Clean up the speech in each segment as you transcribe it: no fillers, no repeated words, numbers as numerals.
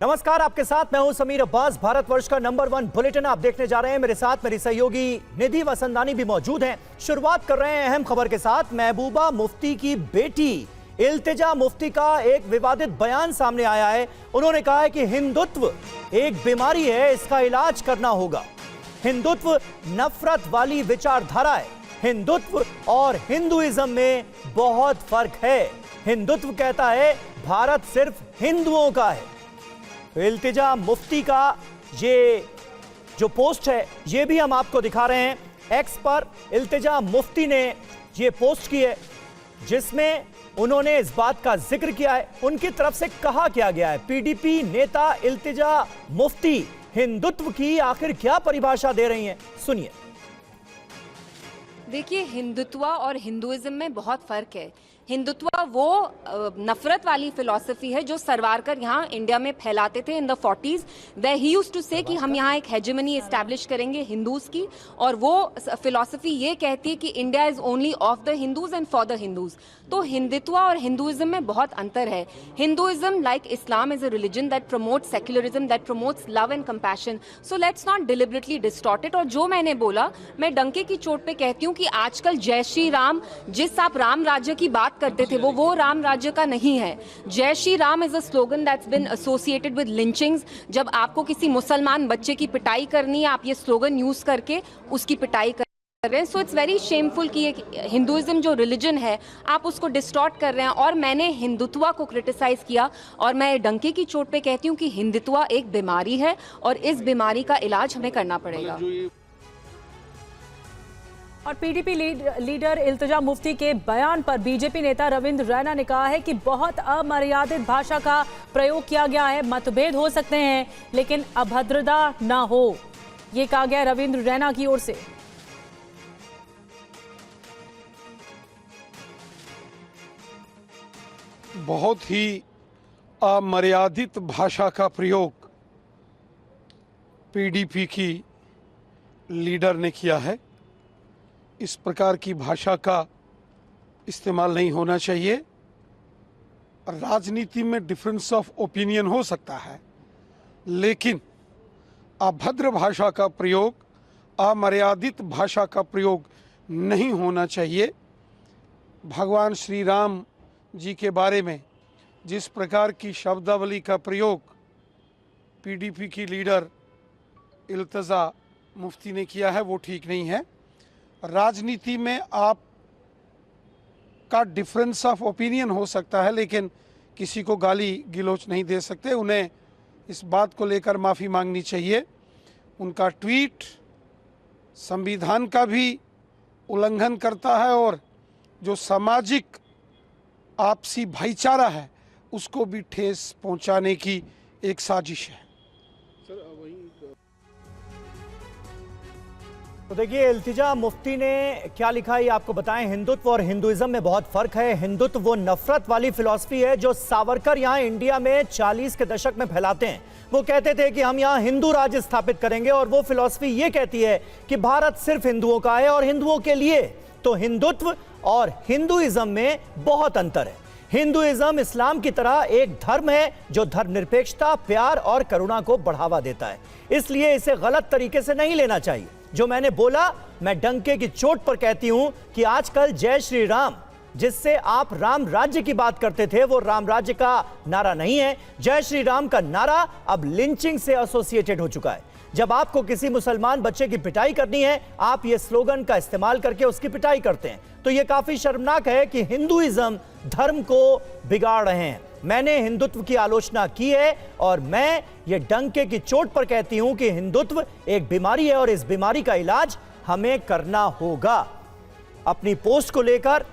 नमस्कार, आपके साथ मैं हूं समीर अब्बास। भारतवर्ष का नंबर 1 बुलेटिन आप देखने जा रहे हैं। मेरे साथ मेरी सहयोगी निधि वसंदानी भी मौजूद हैं। शुरुआत कर रहे हैं अहम खबर के साथ। महबूबा मुफ्ती की बेटी इल्तिजा मुफ्ती का एक विवादित बयान सामने आया है। उन्होंने कहा है कि हिंदुत्व एक बीमारी है, इसका इलाज करना होगा। हिंदुत्व नफरत वाली विचारधारा है। हिंदुत्व और हिंदुइज्म में बहुत फर्क है। हिंदुत्व कहता है भारत सिर्फ हिंदुओं का है। तो इल्तिजा मुफ्ती का ये जो पोस्ट है ये भी हम आपको दिखा रहे हैं। एक्स पर इल्तिजा मुफ्ती ने ये पोस्ट की है जिसमें उन्होंने इस बात का जिक्र किया है। उनकी तरफ से कहा क्या गया है। पीडीपी नेता इल्तिजा मुफ्ती हिंदुत्व की आखिर क्या परिभाषा दे रही हैं, सुनिए। देखिए, हिंदुत्व और हिंदुइज्म में बहुत फर्क है। हिंदुत्व वो नफरत वाली फिलॉसफी है जो सरवारकर यहाँ इंडिया में फैलाते थे इन द 40s। वे ही यूज्ड टू से कि हम यहाँ एक हेजेमनी एस्टैब्लिश करेंगे हिंदूज की, और वो फिलॉसफी ये कहती है कि India is only of the Hindus and for the Hindus. तो हिंदुत्व और हिंदुइज्म में बहुत अंतर है। Hinduism like Islam is a religion that promotes secularism, that promotes love and compassion. So let's not deliberately distort it. और जो मैंने बोला, मैं डंके की चोट पे कहती हूँ कि आजकल जय श्री राम, जिस आप राम राज्य की बात करते थे वो राम राज्य का नहीं है। जय Shri Ram is a slogan that's bin associated with lynchings. जब आपको किसी मुसलमान बच्चे की पिटाई करनी है, आप ये स्लोगन यूज करके उसकी पिटाई कर रहे हैं। सो इट्स वेरी शेमफुल कि हिंदुइज्म जो रिलीजन है आप उसको डिस्टॉर्ट कर रहे हैं। और मैंने हिंदुत्व को क्रिटिसाइज किया, और मैं डंके की चोट पे कहती हूँ कि हिंदुत्व एक बीमारी है और इस बीमारी का इलाज हमें करना पड़ेगा। और पीडीपी लीडर इल्तिजा मुफ्ती के बयान पर बीजेपी नेता रविंद्र रैना ने कहा है कि बहुत अमर्यादित भाषा का प्रयोग किया गया है। मतभेद हो सकते हैं लेकिन अभद्रता ना हो, ये कहा गया रविंद्र रैना की ओर से। बहुत ही अमर्यादित भाषा का प्रयोग पीडीपी की लीडर ने किया है। इस प्रकार की भाषा का इस्तेमाल नहीं होना चाहिए। राजनीति में डिफरेंस ऑफ ओपिनियन हो सकता है, लेकिन अभद्र भाषा का प्रयोग, अमर्यादित भाषा का प्रयोग नहीं होना चाहिए। भगवान श्री राम जी के बारे में जिस प्रकार की शब्दावली का प्रयोग पीडीपी की लीडर इल्तिजा मुफ्ती ने किया है वो ठीक नहीं है। राजनीति में आप का डिफरेंस ऑफ ओपिनियन हो सकता है, लेकिन किसी को गाली गिलोच नहीं दे सकते। उन्हें इस बात को लेकर माफ़ी मांगनी चाहिए। उनका ट्वीट संविधान का भी उल्लंघन करता है और जो सामाजिक आपसी भाईचारा है उसको भी ठेस पहुंचाने की एक साजिश है। तो देखिए, इल्तिजा मुफ्ती ने क्या लिखा है आपको बताएं। हिंदुत्व और हिंदुइज्म में बहुत फर्क है। हिंदुत्व वो नफरत वाली फिलॉसफी है जो सावरकर यहाँ इंडिया में 40 के दशक में फैलाते हैं। वो कहते थे कि हम यहाँ हिंदू राज्य स्थापित करेंगे, और वो फिलॉसफी ये कहती है कि भारत सिर्फ हिंदुओं का है और हिंदुओं के लिए। तो हिंदुत्व और हिंदुइज्म में बहुत अंतर है। हिंदुइज्म इस्लाम की तरह एक धर्म है जो धर्मनिरपेक्षता, प्यार और करुणा को बढ़ावा देता है। इसलिए इसे गलत तरीके से नहीं लेना चाहिए। जो मैंने बोला, मैं डंके की चोट पर कहती हूं कि आजकल जय श्री राम, जिससे आप राम राज्य की बात करते थे, वो राम राज्य का नारा नहीं है। जय श्री राम का नारा अब लिंचिंग से एसोसिएटेड हो चुका है। जब आपको किसी मुसलमान बच्चे की पिटाई करनी है, आप ये स्लोगन का इस्तेमाल करके उसकी पिटाई करते हैं। तो ये काफी शर्मनाक है कि हिंदुइज्म धर्म को बिगाड़ रहे हैं। मैंने हिंदुत्व की आलोचना की है और मैं ये डंके की चोट पर कहती हूं कि हिंदुत्व एक बीमारी है और इस बीमारी का इलाज हमें करना होगा। अपनी पोस्ट को लेकर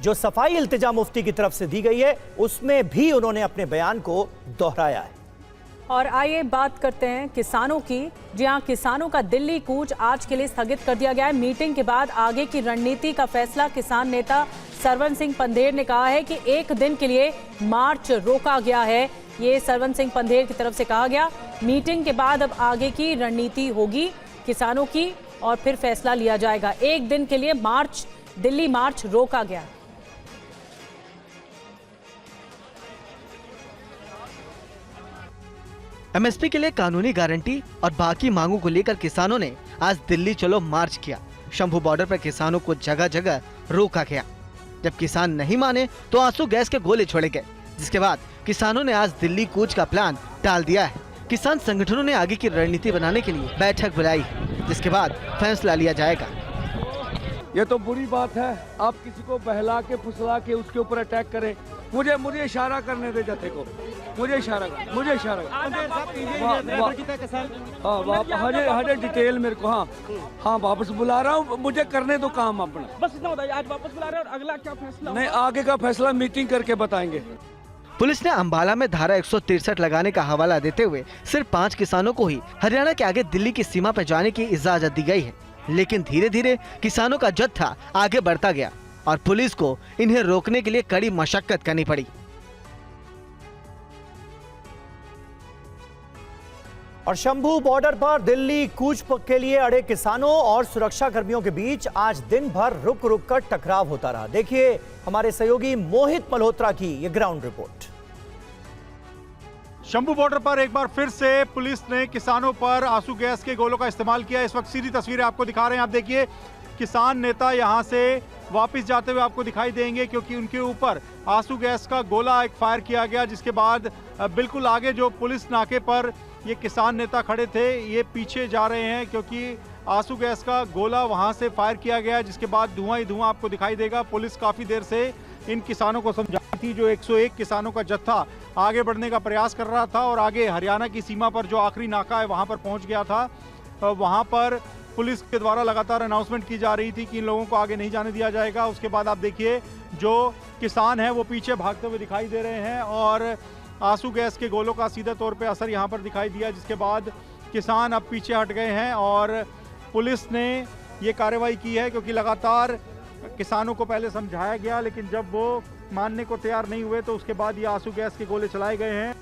जो सफाई इल्तिजा मुफ्ती की तरफ से दी गई है उसमें भी उन्होंने अपने बयान को दोहराया है। और आइए बात करते हैं किसानों की। जी हां, किसानों का दिल्ली कूच आज के लिए स्थगित कर दिया गया है। मीटिंग के बाद आगे की रणनीति का फैसला किसान नेता सरवन सिंह पंधेर ने कहा है कि एक दिन के लिए मार्च रोका गया है। ये सरवन सिंह पंधेर की तरफ से कहा गया। मीटिंग के बाद अब आगे की रणनीति होगी किसानों की और फिर फैसला लिया जाएगा। एक दिन के लिए दिल्ली मार्च रोका गया। एमएसपी के लिए कानूनी गारंटी और बाकी मांगों को लेकर किसानों ने आज दिल्ली चलो मार्च किया। शंभू बॉर्डर पर किसानों को जगह जगह रोका गया। जब किसान नहीं माने तो आंसू गैस के गोले छोड़े गए, जिसके बाद किसानों ने आज दिल्ली कूच का प्लान टाल दिया है। किसान संगठनों ने आगे की रणनीति बनाने के लिए बैठक बुलाई, जिसके बाद फैसला लिया जाएगा। ये तो बुरी बात है, आप किसी को बहला के फुसला के उसके ऊपर अटैक करें। मुझे इशारा करने दे जथे को, मुझे इशारा हजे डिटेल मेरे को। हाँ वापस बुला रहा हूँ, मुझे करने दो काम अपना। बस इतना बताइए, आज वापस बुला रहे हैं और अगला क्या फैसला? नहीं, आगे का फैसला मीटिंग करके बताएंगे। पुलिस ने अंबाला में धारा 163 लगाने का हवाला देते हुए सिर्फ 5 किसानों को ही हरियाणा के आगे दिल्ली की सीमा पर जाने की इजाजत दी गई है। लेकिन धीरे धीरे किसानों का जत्था आगे बढ़ता गया और पुलिस को इन्हें रोकने के लिए कड़ी मशक्कत करनी पड़ी। और शंभू बॉर्डर पर दिल्ली कूच के लिए अड़े किसानों और सुरक्षा कर्मियों के बीच आज दिन भर रुक रुक कर टकराव होता रहा। देखिए हमारे सहयोगी मोहित मल्होत्रा की ये ग्राउंड रिपोर्ट। शंभू बॉर्डर पर एक बार फिर से पुलिस ने किसानों पर आंसू गैस के गोलों का इस्तेमाल किया। इस वक्त सीधी तस्वीरें आपको दिखा रहे हैं। आप देखिए किसान नेता यहां से वापस जाते हुए आपको दिखाई देंगे, क्योंकि उनके ऊपर आंसू गैस का गोला एक फायर किया गया, जिसके बाद बिल्कुल आगे जो पुलिस नाके पर ये किसान नेता खड़े थे ये पीछे जा रहे हैं, क्योंकि आंसू गैस का गोला वहां से फायर किया गया, जिसके बाद धुआं ही धुआं आपको दिखाई देगा। पुलिस काफी देर से इन किसानों को समझाई थी। जो 101 किसानों का जत्था आगे बढ़ने का प्रयास कर रहा था और आगे हरियाणा की सीमा पर जो आखिरी नाका है वहां पर पहुंच गया था, वहां पर पुलिस के द्वारा लगातार अनाउंसमेंट की जा रही थी कि इन लोगों को आगे नहीं जाने दिया जाएगा। उसके बाद आप देखिए जो किसान हैं वो पीछे भागते हुए दिखाई दे रहे हैं और आंसू गैस के गोलों का सीधे तौर पे असर यहाँ पर दिखाई दिया, जिसके बाद किसान अब पीछे हट गए हैं और पुलिस ने ये कार्रवाई की है, क्योंकि लगातार किसानों को पहले समझाया गया, लेकिन जब वो मानने को तैयार नहीं हुए तो उसके बाद ये आंसू गैस के गोले चलाए गए हैं।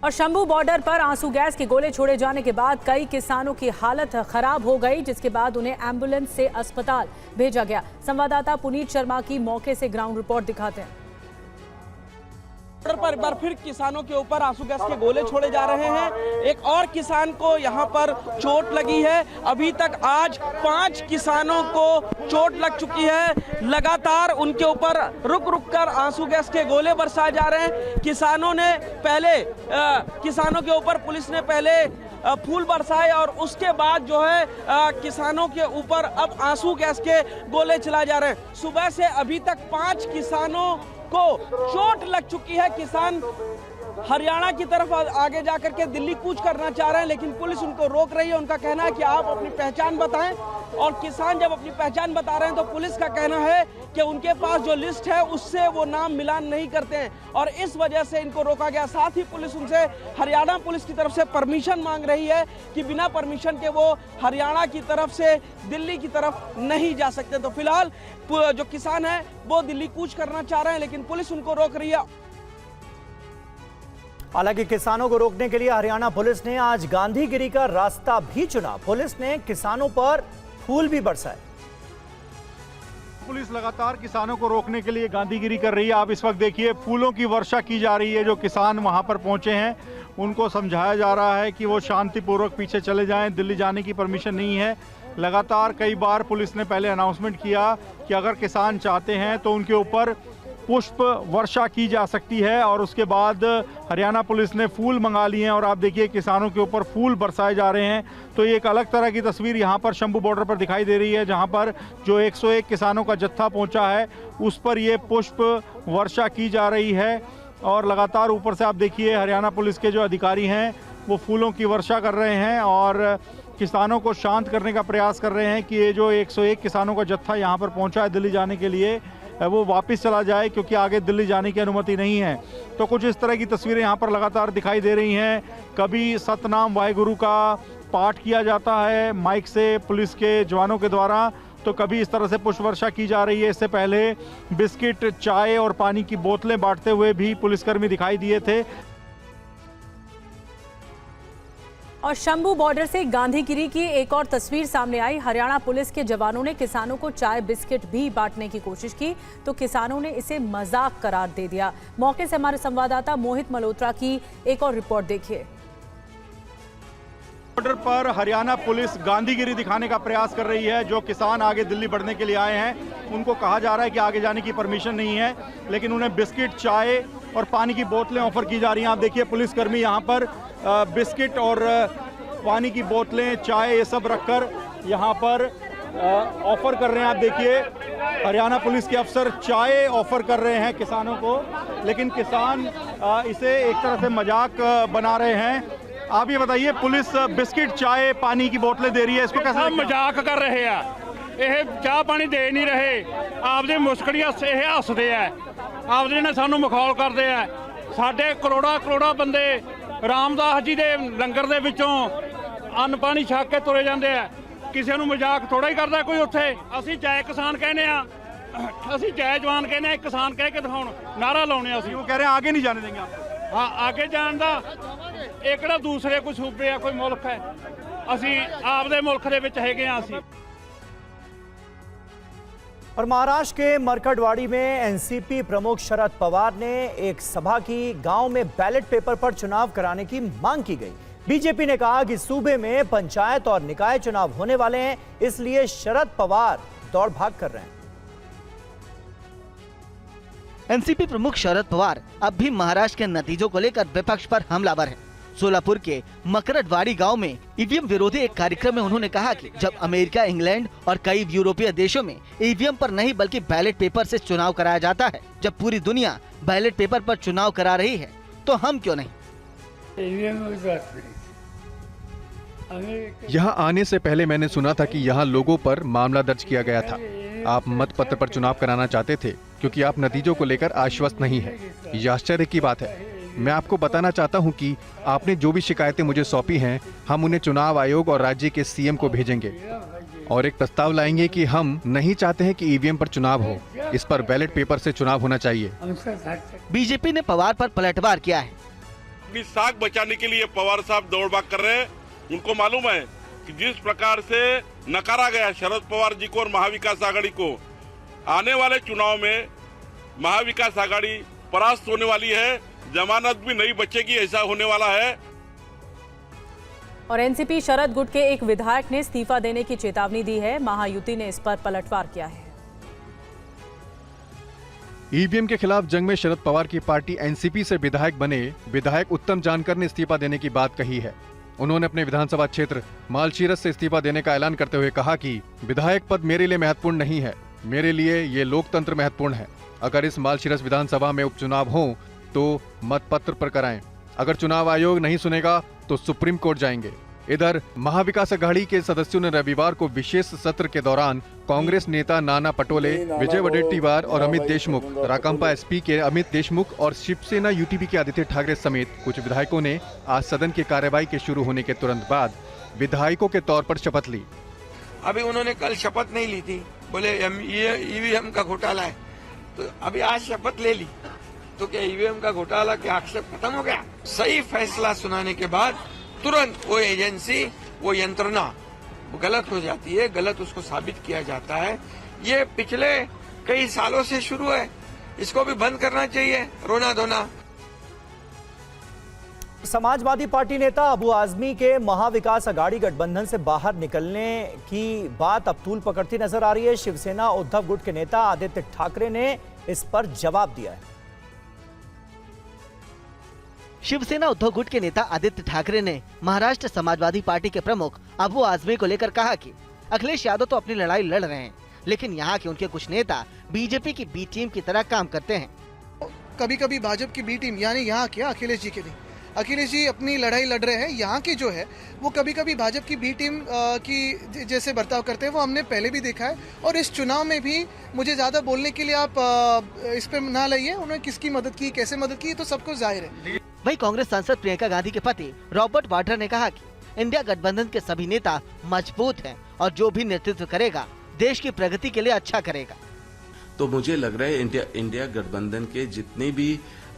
और शंभू बॉर्डर पर आंसू गैस के गोले छोड़े जाने के बाद कई किसानों की हालत खराब हो गई, जिसके बाद उन्हें एम्बुलेंस से अस्पताल भेजा गया। संवाददाता पुनीत शर्मा की मौके से ग्राउंड रिपोर्ट दिखाते हैं। बॉर्डर पर एक बार फिर किसानों के ऊपर आंसू गैस के गोले छोड़े जा रहे हैं। एक और किसान को यहां पर चोट लगी है। अभी तक आज 5 किसानों को चोट लग चुकी है। लगातार उनके ऊपर रुक रुक कर आंसू गैस के गोले बरसाए जा रहे हैं। किसानों के ऊपर पुलिस ने पहले फूल बरसाए और उसके बाद जो है किसानों के ऊपर अब आंसू गैस के गोले चलाए जा रहे हैं। सुबह से अभी तक 5 किसानों को चोट लग चुकी है। किसान हरियाणा की तरफ आगे जाकर के दिल्ली कूच करना चाह रहे हैं, लेकिन पुलिस उनको रोक रही है। उनका कहना है कि आप अपनी पहचान बताएं, और किसान जब अपनी पहचान बता रहे हैं तो पुलिस का कहना है कि उनके पास जो लिस्ट है उससे वो नाम मिलान नहीं करते हैं और इस वजह से इनको रोका गया। साथ ही पुलिस उनसे हरियाणा पुलिस की तरफ से परमिशन मांग रही है कि बिना परमिशन के वो हरियाणा की तरफ से दिल्ली की तरफ नहीं जा सकते। तो फिलहाल जो किसान है वो दिल्ली कूच करना चाह रहे हैं, लेकिन पुलिस उनको रोक रही है। हालांकि किसानों को रोकने के लिए हरियाणा पुलिस ने आज गांधीगिरी का रास्ता भी चुना। पुलिस ने किसानों पर फूल भी बरसाए। पुलिस लगातार किसानों को रोकने के लिए गांधीगिरी कर रही है। आप इस वक्त देखिए फूलों की वर्षा की जा रही है। जो किसान वहां पर पहुंचे हैं उनको समझाया जा रहा है कि वो शांतिपूर्वक पीछे चले जाएं, दिल्ली जाने की परमिशन नहीं है। लगातार कई बार पुलिस ने पहले अनाउंसमेंट किया कि अगर किसान चाहते हैं तो उनके ऊपर पुष्प वर्षा की जा सकती है, और उसके बाद हरियाणा पुलिस ने फूल मंगा लिए हैं और आप देखिए किसानों के ऊपर फूल बरसाए जा रहे हैं। तो ये एक अलग तरह की तस्वीर यहाँ पर शंभू बॉर्डर पर दिखाई दे रही है, जहाँ पर जो 101 किसानों का जत्था पहुँचा है उस पर ये पुष्प वर्षा की जा रही है। और लगातार ऊपर से आप देखिए हरियाणा पुलिस के जो अधिकारी हैं वो फूलों की वर्षा कर रहे हैं और किसानों को शांत करने का प्रयास कर रहे हैं कि ये जो 101 किसानों का जत्था यहाँ पर पहुँचा है दिल्ली जाने के लिए वो वापस चला जाए, क्योंकि आगे दिल्ली जाने की अनुमति नहीं है। तो कुछ इस तरह की तस्वीरें यहाँ पर लगातार दिखाई दे रही हैं। कभी सतनाम वाहेगुरु का पाठ किया जाता है माइक से पुलिस के जवानों के द्वारा, तो कभी इस तरह से पुष्प वर्षा की जा रही है। इससे पहले बिस्किट, चाय और पानी की बोतलें बांटते हुए भी पुलिसकर्मी दिखाई दिए थे। और शंभू बॉर्डर से गांधीगिरी की एक और तस्वीर सामने आई। हरियाणा पुलिस के जवानों ने किसानों को चाय बिस्किट भी बांटने की कोशिश की तो किसानों ने इसे मजाक करार दे दिया। मौके से हमारे संवाददाता मोहित मल्होत्रा की एक और रिपोर्ट देखिए। बॉर्डर पर हरियाणा पुलिस गांधीगिरी दिखाने का प्रयास कर रही है। जो किसान आगे दिल्ली बढ़ने के लिए आए हैं उनको कहा जा रहा है कि आगे जाने की परमिशन नहीं है, लेकिन उन्हें बिस्किट, चाय और पानी की बोतलें ऑफर की जा रही हैं। आप देखिए पुलिसकर्मी यहाँ पर बिस्किट और पानी की बोतलें, चाय ये सब रखकर यहाँ पर ऑफर कर रहे हैं। आप देखिए हरियाणा पुलिस के अफसर चाय ऑफर कर रहे हैं किसानों को, लेकिन किसान इसे एक तरह से मजाक बना रहे हैं। आप ये बताइए, पुलिस बिस्किट, चाय, पानी की बोतलें दे रही है, इसको कैसा मजाक कर रहे हैं? ਇਹ ਚਾਹ ਪਾਣੀ ਦੇ ਨਹੀਂ ਰਹੇ, ਆਪਦੇ ਮੁਸਕੜੀਆਂ ਇਹ ਹੱਸਦੇ ਆ, ਆਪਦੇ ਨੇ ਸਾਨੂੰ ਮਖੌਲ ਕਰਦੇ ਆ। ਸਾਡੇ ਕਰੋੜਾ ਬੰਦੇ ਰਾਮਦਾਸ ਜੀ ਦੇ ਲੰਗਰ ਦੇ ਵਿੱਚੋਂ ਅੰਨ ਪਾਣੀ ਛਕ ਕੇ ਤੁਰੇ ਜਾਂਦੇ ਆ। ਕਿਸੇ ਨੂੰ ਮਜ਼ਾਕ ਥੋੜਾ ਹੀ ਕਰਦਾ ਕੋਈ ਉੱਥੇ। ਅਸੀਂ ਜੈ ਕਿਸਾਨ ਕਹਿੰਦੇ ਆ, ਅਸੀਂ ਜੈ ਜਵਾਨ ਕਹਿੰਦੇ ਆ, ਕਿਸਾਨ ਕਹਿ ਕੇ ਦਿਖਾਉਣ ਨਾਰਾ ਲਾਉਣੇ ਆ ਅਸੀਂ। ਉਹ ਕਹਿ ਰਹੇ ਆਗੇ ਨਹੀਂ ਜਾਣੇ ਦੇंगे आपको। हाँ, आगे जान दा ਇਹ ਕਿਹੜਾ ਦੂਸਰੇ ਕੋਈ ਸੂਬੇ ਆ, ਕੋਈ ਮੁਲਕ ਹੈ। ਅਸੀਂ ਆਪਦੇ ਮੁਲਕ ਦੇ ਵਿੱਚ ਹੈਗੇ ਆ ਅਸੀਂ। और महाराष्ट्र के मरकटवाड़ी में एनसीपी प्रमुख शरद पवार ने एक सभा की। गांव में बैलेट पेपर पर चुनाव कराने की मांग की गई। बीजेपी ने कहा कि सूबे में पंचायत और निकाय चुनाव होने वाले हैं, इसलिए शरद पवार दौड़ भाग कर रहे हैं। एनसीपी प्रमुख शरद पवार अब भी महाराष्ट्र के नतीजों को लेकर विपक्ष पर हमलावर हैं। सोलापुर के मकरटवाड़ी गांव में ईवीएम विरोधी एक कार्यक्रम में उन्होंने कहा कि जब अमेरिका, इंग्लैंड और कई यूरोपीय देशों में ईवीएम पर नहीं बल्कि बैलेट पेपर से चुनाव कराया जाता है, जब पूरी दुनिया बैलेट पेपर पर चुनाव करा रही है तो हम क्यों नहीं। यहाँ आने से पहले मैंने सुना था कि यहाँ लोगों पर मामला दर्ज किया गया था। आप मतपत्र पर चुनाव कराना चाहते थे क्योंकि आप नतीजों को लेकर आश्वस्त नहीं है। ये आश्चर्य की बात है। मैं आपको बताना चाहता हूं कि आपने जो भी शिकायतें मुझे सौंपी हैं, हम उन्हें चुनाव आयोग और राज्य के सीएम को भेजेंगे और एक प्रस्ताव लाएंगे कि हम नहीं चाहते हैं कि ईवीएम पर चुनाव हो, इस पर बैलेट पेपर से चुनाव होना चाहिए। बीजेपी ने पवार पर पलटवार किया है। अपनी साख बचाने के लिए पवार साहब दौड़ भाग कर रहे हैं। उनको मालूम है कि जिस प्रकार से नकारा गया शरद पवार जी को और महाविकास आघाड़ी को, आने वाले चुनाव में महाविकास आघाड़ी परास्त होने वाली है, जमानत भी नहीं बचेगी, ऐसा होने वाला है। और एनसीपी शरद गुट के एक विधायक ने इस्तीफा देने की चेतावनी दी है। महायुति ने इस पर पलटवार किया है। ईवीएम के खिलाफ जंग में शरद पवार की पार्टी एनसीपी से विधायक बने विधायक उत्तम जानकर ने इस्तीफा देने की बात कही है। उन्होंने अपने विधानसभा क्षेत्र मालशीरस से इस्तीफा देने का ऐलान करते हुए कहा कि विधायक पद मेरे लिए महत्वपूर्ण नहीं है, मेरे लिए ये लोकतंत्र महत्वपूर्ण है। अगर इस मालशीरस विधानसभा में उपचुनाव हो तो मतपत्र पर कराएं। अगर चुनाव आयोग नहीं सुनेगा तो सुप्रीम कोर्ट जाएंगे। इधर महाविकास अघाड़ी के सदस्यों ने रविवार को विशेष सत्र के दौरान कांग्रेस नेता नाना पटोले, विजय वडेट्टीवार और अमित देशमुख, राकांपा एसपी के अमित देशमुख और शिवसेना यूटीपी के आदित्य ठाकरे समेत कुछ विधायकों ने आज सदन की कार्यवाही के शुरू होने के तुरंत बाद विधायकों के तौर पर शपथ ली। अभी उन्होंने कल शपथ नहीं ली थी, बोले ये ईवीएम का घोटाला है, तो अभी आज शपथ ले ली, तो क्या ईवीएम का घोटाला के आक्षेप खत्म हो गया? सही फैसला सुनाने के बाद तुरंत वो एजेंसी, वो यंत्रणा वो गलत हो जाती है, गलत उसको साबित किया जाता है। ये पिछले कई सालों से शुरू है, इसको भी बंद करना चाहिए रोना धोना। समाजवादी पार्टी नेता अबू आजमी के महाविकास अघाड़ी गठबंधन से बाहर निकलने की बात अब तूल पकड़ती नजर आ रही है। शिवसेना उद्धव गुट के नेता आदित्य ठाकरे ने इस पर जवाब दिया है। शिवसेना उद्धव गुट के नेता आदित्य ठाकरे ने महाराष्ट्र समाजवादी पार्टी के प्रमुख अबू आजमी को लेकर कहा कि अखिलेश यादव तो अपनी लड़ाई लड़ रहे हैं, लेकिन यहाँ के उनके कुछ नेता बीजेपी की बी टीम की तरह काम करते हैं। कभी कभी भाजपा की बी टीम यानी यहाँ के अखिलेश जी के नहीं, अखिलेश जी अपनी लड़ाई लड़ रहे हैं। यहाँ की जो है वो कभी कभी भाजपा की बी टीम की जैसे बर्ताव करते हैं, वो हमने पहले भी देखा है। और इस चुनाव में भी मुझे ज़्यादा बोलने के लिए आप इस पर ना लाइए। उन्होंने किसकी मदद की, कैसे मदद की, तो सबको जाहिर है। वहीं कांग्रेस सांसद प्रियंका गांधी के पति रॉबर्ट वाड्रा ने कहा कि इंडिया गठबंधन के सभी नेता मजबूत हैं और जो भी नेतृत्व करेगा देश की प्रगति के लिए अच्छा करेगा। तो मुझे लग रहा है इंडिया गठबंधन के जितने भी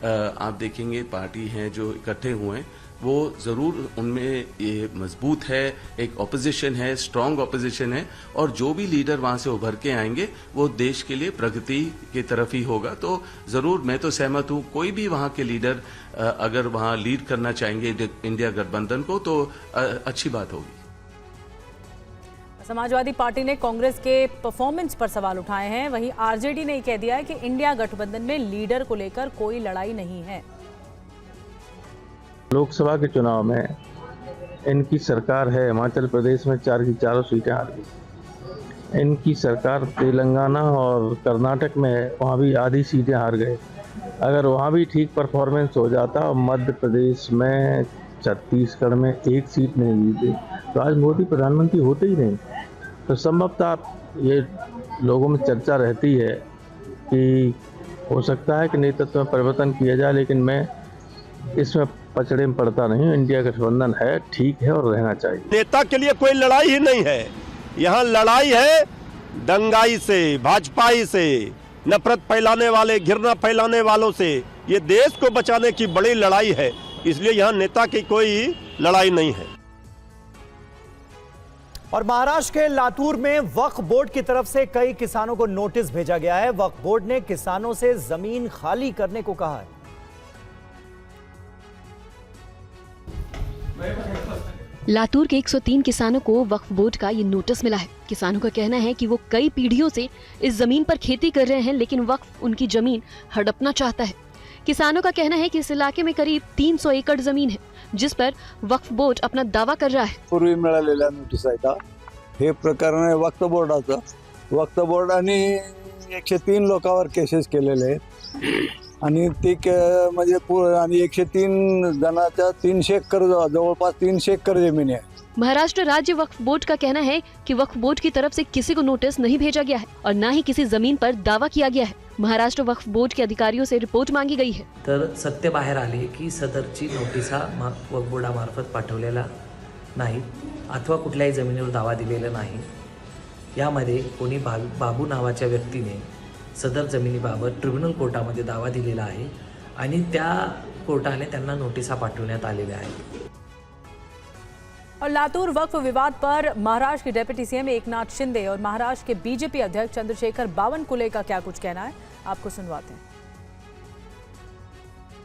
आप देखेंगे पार्टी हैं जो इकट्ठे हुए हैं, वो जरूर उनमें ये मजबूत है, एक ऑपोजिशन है, स्ट्रांग ऑपोजिशन है, और जो भी लीडर वहां से उभर के आएंगे वो देश के लिए प्रगति की तरफ ही होगा। तो जरूर मैं तो सहमत हूं, कोई भी वहां के लीडर अगर वहां लीड करना चाहेंगे इंडिया गठबंधन को तो अच्छी बात होगी। समाजवादी पार्टी ने कांग्रेस के परफॉर्मेंस पर सवाल उठाए हैं। वहीं आरजेडी ने कह दिया है कि इंडिया गठबंधन में लीडर को लेकर कोई लड़ाई नहीं है। लोकसभा के चुनाव में इनकी सरकार है, हिमाचल प्रदेश में 4 की 4 सीटें हार गई। इनकी सरकार तेलंगाना और कर्नाटक में है, वहाँ भी आधी सीटें हार गए। अगर वहाँ भी ठीक परफॉर्मेंस हो जाता और मध्य प्रदेश में, छत्तीसगढ़ में 1 सीट नहीं जीते तो आज मोदी प्रधानमंत्री होते ही नहीं। तो संभवतः ये लोगों में चर्चा रहती है कि हो सकता है कि नेतृत्व में परिवर्तन किया जाए, लेकिन मैं इसमें पचड़े में पड़ता नहीं। इंडिया गठबंधन है, ठीक है और रहना चाहिए। नेता के लिए कोई लड़ाई ही नहीं है, यहाँ लड़ाई है दंगाई से, भाजपाई से, नफरत फैलाने वाले, घृणा फैलाने वालों से। ये देश को बचाने की बड़ी लड़ाई है, इसलिए यहाँ नेता की कोई लड़ाई नहीं है। और महाराष्ट्र के लातूर में वक्फ बोर्ड की तरफ से कई किसानों को नोटिस भेजा गया है। वक्फ बोर्ड ने किसानों से जमीन खाली करने को कहा है। लातूर के 103 किसानों को वक्फ बोर्ड का ये नोटिस मिला है। किसानों का कहना है कि वो कई पीढ़ियों से इस जमीन पर खेती कर रहे हैं, लेकिन वक्फ उनकी जमीन हड़पना चाहता है। किसानों का कहना है कि इस इलाके में करीब 300 एकड़ जमीन है, जिस पर वक्फ बोर्ड अपना दावा कर रहा है। पूर्वी मिळालेल्या नोटीस आहे का हे प्रकरण वक्फ बोर्डाचं। वक्फ बोर्डाने 103 लोकांवर केसेस केलेले आहेत आणि ते म्हणजे आणि 103 जणांच्या 300 एकर जवळपास 300 एकर जमीन आहे। महाराष्ट्र राज्य वक्फ बोर्ड का कहना है कि वक्फ बोर्ड की तरफ से किसी को नोटिस नहीं भेजा गया है और न ही किसी जमीन पर दावा किया गया है। महाराष्ट्र वक्फ बोर्ड के अधिकारियों से रिपोर्ट मांगी गई है। तर सत्य बाहेर आले की सदरची नोटीस वक्फ बोर्डामार्फत पाठवलेला नाही अथवा कुठल्याही जमिनीवर दावा दिलेला नाही। यामध्ये कोणी बाबू नावाच्या व्यक्तीने सदर जमिनीबाबत ट्रिब्युनल कोर्टामध्ये दावा दिलेला आहे आणि त्या कोर्टाने त्यांना नोटिसा पाठवण्यात आलेल्या आहेत। और लातूर वक्फ विवाद पर महाराष्ट्र के डिप्टी सीएम एकनाथ शिंदे और महाराष्ट्र के बीजेपी अध्यक्ष चंद्रशेखर बावनकुले का क्या कुछ कहना है, आपको सुनवाते हैं।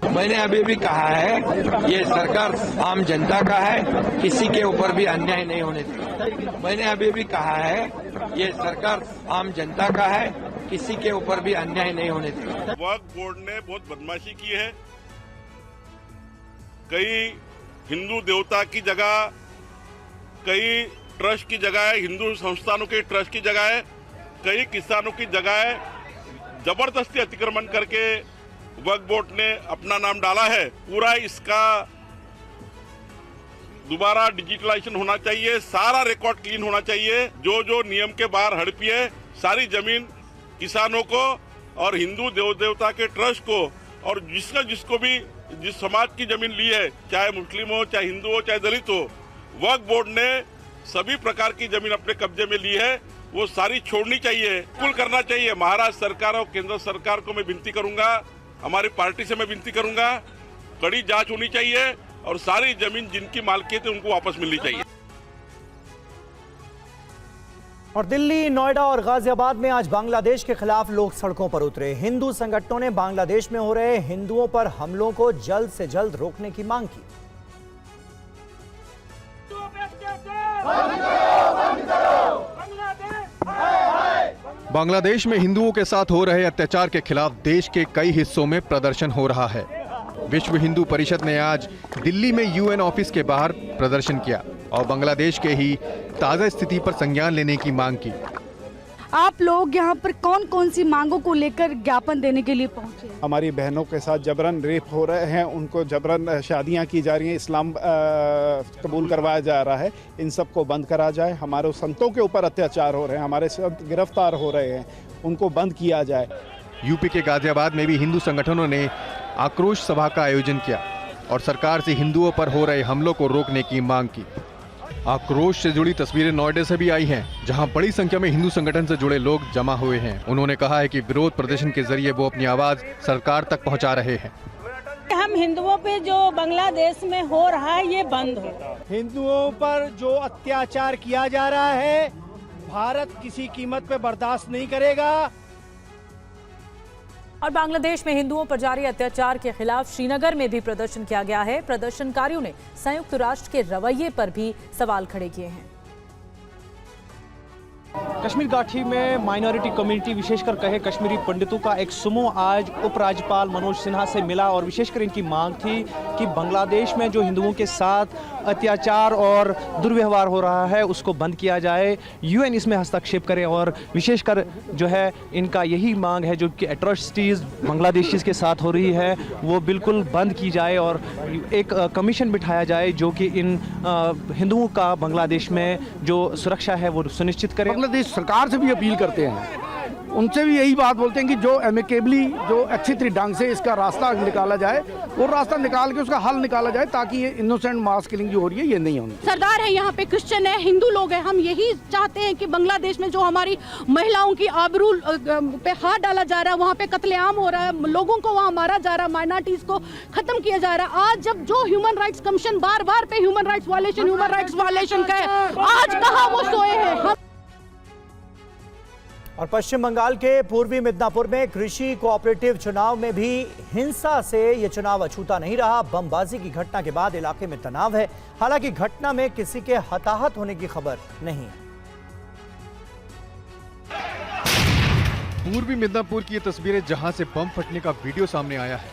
मैंने अभी भी कहा है ये सरकार आम जनता का है, किसी के ऊपर भी अन्याय नहीं होने देगी। मैंने अभी भी कहा है ये सरकार आम जनता का है, किसी के ऊपर भी अन्याय नहीं होने देगी। वक्फ बोर्ड ने बहुत बदमाशी की है। कई हिंदू देवता की जगह, कई ट्रस्ट की जगह है, हिंदू संस्थानों के ट्रस्ट की जगह है, कई किसानों की जगह है, जबरदस्ती अतिक्रमण करके वक्फ बोर्ड ने अपना नाम डाला है। पूरा इसका दोबारा डिजिटलाइजेशन होना चाहिए, सारा रिकॉर्ड क्लीन होना चाहिए। जो जो नियम के बाहर हड़पी है सारी जमीन किसानों को और हिंदू देवता के ट्रस्ट को, और जिसको भी जिस समाज की जमीन ली है, चाहे मुस्लिम हो, चाहे हिंदू हो, चाहे दलित हो, वक्फ बोर्ड ने सभी प्रकार की जमीन अपने कब्जे में ली है, वो सारी छोड़नी चाहिए, बिल्कुल करना चाहिए। महाराष्ट्र सरकार और केंद्र सरकार को मैं विनती करूंगा, हमारी पार्टी से मैं विनती करूंगा, कड़ी जांच होनी चाहिए और सारी जमीन जिनकी मालकियत है उनको वापस मिलनी चाहिए। और दिल्ली, नोएडा और गाजियाबाद में आज बांग्लादेश के खिलाफ लोग सड़कों पर उतरे। हिंदू संगठनों ने बांग्लादेश में हो रहे हिंदुओं पर हमलों को जल्द से जल्द रोकने की मांग की। बांग्लादेश में हिंदुओं के साथ हो रहे अत्याचार के खिलाफ देश के कई हिस्सों में प्रदर्शन हो रहा है। विश्व हिंदू परिषद ने आज दिल्ली में यूएन ऑफिस के बाहर प्रदर्शन किया और बांग्लादेश के ही ताज़ा स्थिति पर संज्ञान लेने की मांग की। आप लोग यहाँ पर कौन कौन सी मांगों को लेकर ज्ञापन देने के लिए पहुँचे? हमारी बहनों के साथ जबरन रेप हो रहे हैं, उनको जबरन शादियाँ की जा रही हैं, इस्लाम कबूल करवाया जा रहा है, इन सब को बंद करा जाए। हमारे संतों के ऊपर अत्याचार हो रहे हैं, हमारे संत गिरफ्तार हो रहे हैं, उनको बंद किया जाए। यूपी के गाजियाबाद में भी हिंदू संगठनों ने आक्रोश सभा का आयोजन किया और सरकार से हिंदुओं पर हो रहे हमलों को रोकने की मांग की। आक्रोश से जुड़ी तस्वीरें नोएडा से भी आई हैं, जहां बड़ी संख्या में हिंदू संगठन से जुड़े लोग जमा हुए हैं। उन्होंने कहा है कि विरोध प्रदर्शन के जरिए वो अपनी आवाज सरकार तक पहुंचा रहे हैं। हम हिंदुओं पे जो बांग्लादेश में हो रहा है ये बंद हो। हिंदुओं पर जो अत्याचार किया जा रहा है भारत किसी कीमत पे बर्दाश्त नहीं करेगा। और बांग्लादेश में हिंदुओं पर जारी अत्याचार के खिलाफ श्रीनगर में भी प्रदर्शन किया गया है। प्रदर्शनकारियों ने संयुक्त राष्ट्र के रवैये पर भी सवाल खड़े किए हैं। कश्मीर घाटी में माइनॉरिटी कम्युनिटी, विशेषकर कहे कश्मीरी पंडितों का एक समूह आज उपराज्यपाल मनोज सिन्हा से मिला और विशेषकर इनकी मांग थी कि बांग्लादेश में जो हिंदुओं के साथ अत्याचार और दुर्व्यवहार हो रहा है उसको बंद किया जाए, यूएन इसमें हस्तक्षेप करे और विशेषकर जो है इनका यही मांग है जो कि एट्रोसिटीज़ बांग्लादेशीज़ के साथ हो रही है वो बिल्कुल बंद की जाए और एक कमीशन बिठाया जाए जो कि इन हिंदुओं का बांग्लादेश में जो सुरक्षा है वो सुनिश्चित करे। बांग्लादेश सरकार से भी अपील करते हैं, उनसे भी यही बात बोलते हैं कि जो एमिकेबली, जो अच्छी तरीके ढंग से इसका रास्ता निकाला जाए, वो रास्ता निकाल के उसका हल निकाला जाए ताकि ये इनोसेंट मास किलिंग जो हो रही है ये नहीं होनी। सरदार है यहाँ पे, क्रिश्चियन है, हिंदू लोग हैं, हम यही चाहते हैं कि बांग्लादेश में जो हमारी महिलाओं की आबरू पे हाथ डाला जा रहा है, वहाँ पे कत्लेआम हो रहा है, लोगों को वहाँ मारा जा रहा है, माइनॉरिटीज को खत्म किया जा रहा है। आज जब जो ह्यूमन राइट्स कमीशन बार बार पे ह्यूमन राइट्स वायलेशन का आज कहाँ वो सोए हैं। और पश्चिम बंगाल के पूर्वी मिदनापुर में कृषि कोऑपरेटिव चुनाव में भी हिंसा से यह चुनाव अछूता नहीं रहा। बमबाजी की घटना के बाद इलाके में तनाव है। हालांकि घटना में किसी के हताहत होने की खबर नहीं है। पूर्वी मिदनापुर की ये तस्वीरें जहां से बम फटने का वीडियो सामने आया है।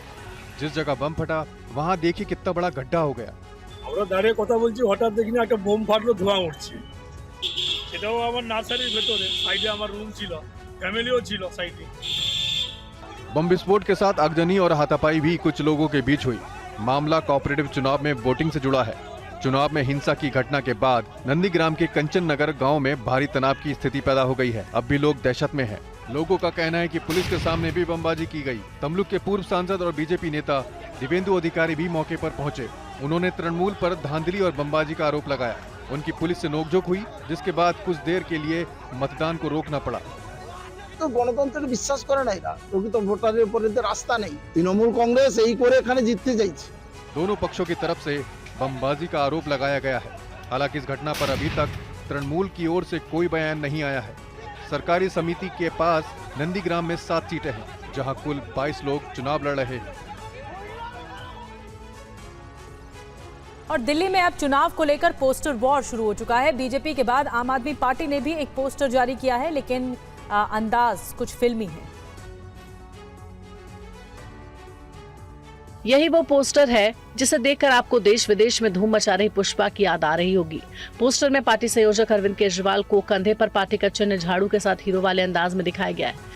जिस जगह बम फटा वहां देखिए कितना बड़ा गड्ढा हो गया। আমরা দাঁড়িয়ে কথা বলছি, হঠাৎ দেখি না একটা বোম ফাটলো, ধোঁয়া উঠছে। সেটাও আমার নার্সারির ভেতরে, সাইডে আমার রুম ছিল, ফ্যামিলিও ছিল সাইডে। बम विस्फोट के साथ आगजनी और हाथापाई भी कुछ लोगों के बीच हुई। मामला कोऑपरेटिव चुनाव में वोटिंग से जुड़ा है। चुनाव में हिंसा की घटना के बाद नंदीग्राम के कंचन नगर गांव में भारी तनाव की स्थिति पैदा हो गई है। अब भी लोग दहशत में हैं। लोगों का कहना है कि पुलिस के सामने भी बमबाजी की गई। तमलुक के पूर्व सांसद और बीजेपी नेता दिवेंदु अधिकारी भी मौके पर पहुंचे। उन्होंने तृणमूल पर धांधली और बमबाजी का आरोप लगाया। उनकी पुलिस से नोकझोंक हुई, जिसके बाद कुछ देर के लिए मतदान को रोकना पड़ा। তো গণতন্ত্রে বিশ্বাস করে না এরা, প্রকৃত ভোটারের উপরে তো রাস্তা নেই। তৃণমূল কংগ্রেস এই করে এখানে জিততে চাইছে। दोनों पक्षों की तरफ से बमबाजी का आरोप लगाया गया है। हालांकि इस घटना पर अभी तक तृणमूल की ओर से कोई बयान नहीं आया है। सरकारी समिति के पास नंदीग्राम में 7 सीटें हैं, जहां कुल 22 लोग चुनाव लड़ रहे हैं। और दिल्ली में अब चुनाव को लेकर पोस्टर वॉर शुरू हो चुका है। बीजेपी के बाद आम आदमी पार्टी ने भी एक पोस्टर जारी किया है, लेकिन अंदाज कुछ फिल्मी है। यही वो पोस्टर है जिसे देखकर आपको देश विदेश में धूम मचा रही पुष्पा की याद आ रही होगी। पोस्टर में पार्टी संयोजक अरविंद केजरीवाल को कंधे पर पार्टी का चिन्ह झाड़ू के साथ हीरो वाले अंदाज में दिखाया गया है।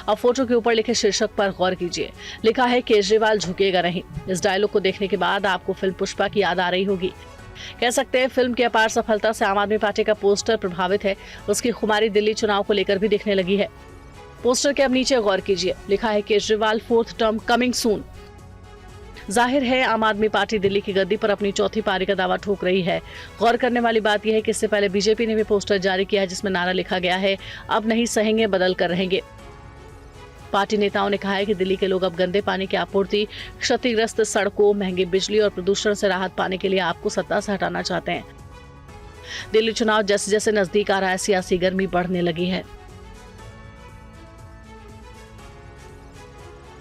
अब फोटो के ऊपर लिखे शीर्षक पर गौर कीजिए। लिखा है केजरीवाल झुकेगा नहीं। इस डायलॉग को देखने के बाद आपको फिल्म पुष्पा की याद आ रही होगी। कह सकते हैं फिल्म की अपार सफलता से आम आदमी पार्टी का पोस्टर प्रभावित है। उसकी खुमारी दिल्ली चुनाव को लेकर भी दिखने लगी है। पोस्टर के अब नीचे गौर कीजिए। लिखा है Kejriwal 4th term coming soon. जाहिर है आम आदमी पार्टी दिल्ली की गद्दी पर अपनी चौथी पारी का दावा ठोक रही है। गौर करने वाली बात यह है कि इससे पहले बीजेपी ने भी पोस्टर जारी किया है, जिसमें नारा लिखा गया है, अब नहीं सहेंगे बदल कर रहेंगे। पार्टी नेताओं ने कहा है कि दिल्ली के लोग अब गंदे पानी की आपूर्ति, क्षतिग्रस्त सड़कों, महंगी बिजली और प्रदूषण से राहत पाने के लिए आपको सत्ता से हटाना चाहते हैं। दिल्ली चुनाव जैसे जैसे नजदीक आ रहा है, सियासी गर्मी बढ़ने लगी है।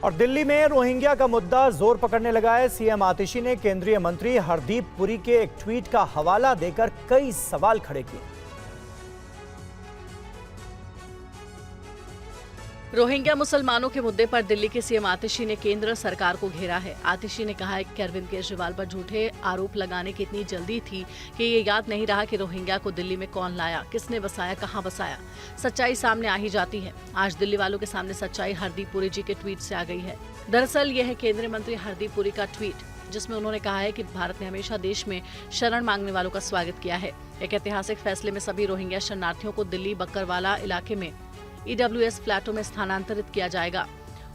और दिल्ली में रोहिंग्या का मुद्दा जोर पकड़ने लगा है। सीएम आतिशी ने केंद्रीय मंत्री हरदीप पुरी के एक ट्वीट का हवाला देकर कई सवाल खड़े किए। रोहिंग्या मुसलमानों के मुद्दे पर दिल्ली के सीएम आतिशी ने केंद्र सरकार को घेरा है। आतिशी ने कहा है कि अरविंद केजरीवाल पर झूठे आरोप लगाने की इतनी जल्दी थी कि ये याद नहीं रहा कि रोहिंग्या को दिल्ली में कौन लाया, किसने बसाया, कहां बसाया। सच्चाई सामने आ ही जाती है। आज दिल्ली वालों के सामने सच्चाई हरदीप पुरी जी के ट्वीट से आ गई है। दरअसल यह है केंद्रीय मंत्री हरदीप पुरी का ट्वीट, जिसमें उन्होंने कहा है कि भारत ने हमेशा देश में शरण मांगने वालों का स्वागत किया है। एक ऐतिहासिक फैसले में सभी रोहिंग्या शरणार्थियों को दिल्ली बक्करवाला इलाके में EWS फ्लैटों में स्थानांतरित किया जाएगा।